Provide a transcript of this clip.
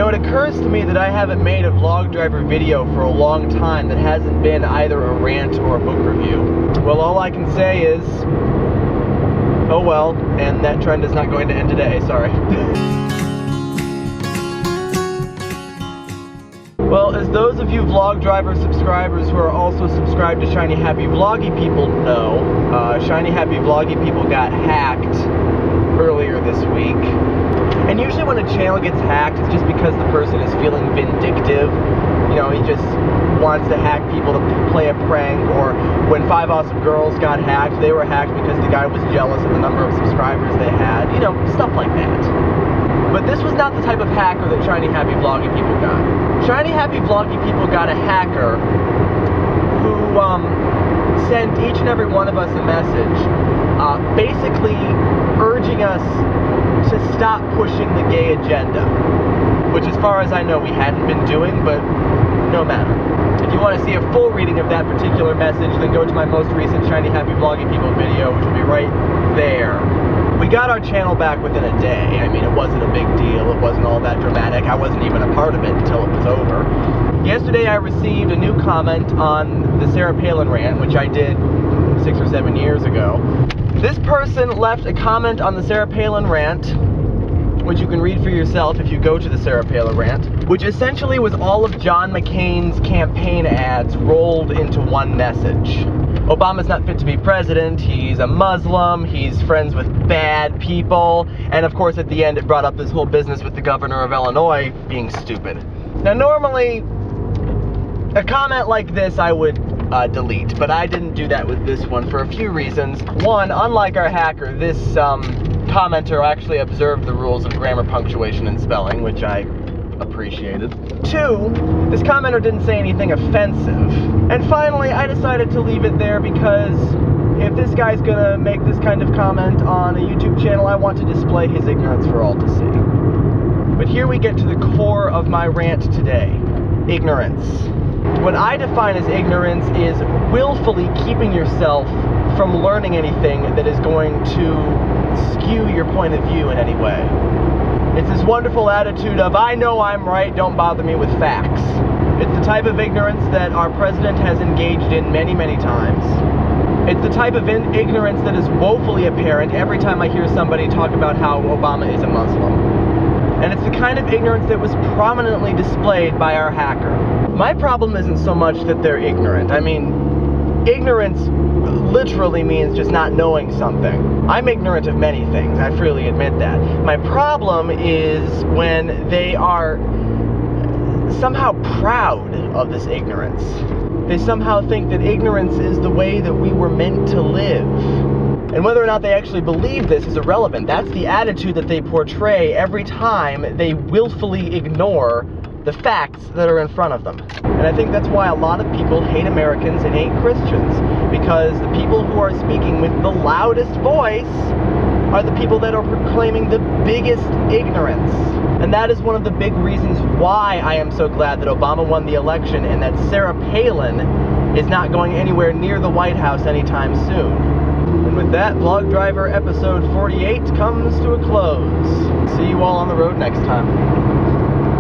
it occurs to me that I haven't made a vlog driver video for a long time that hasn't been either a rant or a book review. Well, all I can say is, oh well, and that trend is not going to end today, sorry. Well, as those of you vlog driver subscribers who are also subscribed to Shiny Happy Vloggy People know, Shiny Happy Vloggy People got hacked earlier this week. And usually when a channel gets hacked, it's just because the person is feeling vindictive. You know, he just wants to hack people to play a prank, or when 5 Awesome Girls got hacked, they were hacked because the guy was jealous of the number of subscribers they had. You know, stuff like that. But this was not the type of hacker that Shiny Happy Vloggy People got. Shiny Happy Vloggy People got a hacker who sent each and every one of us a message basically urging us to stop pushing the gay agenda, which as far as I know we hadn't been doing, but no matter. If you want to see a full reading of that particular message, then go to my most recent Shiny Happy Vloggy People video, which will be right there. We got our channel back within a day. I mean, it wasn't a big deal. It wasn't all that dramatic. I wasn't even a part of it until it was over. Yesterday I received a new comment on the Sarah Palin Rant, which I did 6 or 7 years ago. This person left a comment on the Sarah Palin Rant, which you can read for yourself if you go to the Sarah Palin Rant, which essentially was all of John McCain's campaign ads rolled into one message. Obama's not fit to be president, he's a Muslim, he's friends with bad people, and of course at the end it brought up this whole business with the governor of Illinois being stupid. Now normally, a comment like this I would delete, but I didn't do that with this one for a few reasons. One, unlike our hacker, this commenter actually observed the rules of grammar, punctuation, and spelling, which I appreciated. Two, this commenter didn't say anything offensive. And finally, I decided to leave it there because if this guy's gonna make this kind of comment on a YouTube channel, I want to display his ignorance for all to see. But here we get to the core of my rant today. Ignorance. What I define as ignorance is willfully keeping yourself from learning anything that is going to skew your point of view in any way. It's this wonderful attitude of, I know I'm right, don't bother me with facts. It's the type of ignorance that our president has engaged in many, many times. It's the type of ignorance that is woefully apparent every time I hear somebody talk about how Obama is a Muslim. And it's the kind of ignorance that was prominently displayed by our hacker. My problem isn't so much that they're ignorant. I mean, ignorance literally means just not knowing something. I'm ignorant of many things, I freely admit that. My problem is when they are somehow proud of this ignorance. They somehow think that ignorance is the way that we were meant to live. And whether or not they actually believe this is irrelevant. That's the attitude that they portray every time they willfully ignore the facts that are in front of them. And I think that's why a lot of people hate Americans and hate Christians, because the people who are speaking with the loudest voice are the people that are proclaiming the biggest ignorance. And that is one of the big reasons why I am so glad that Obama won the election and that Sarah Palin is not going anywhere near the White House anytime soon. And with that, Vlog Driver episode 48 comes to a close. See you all on the road next time.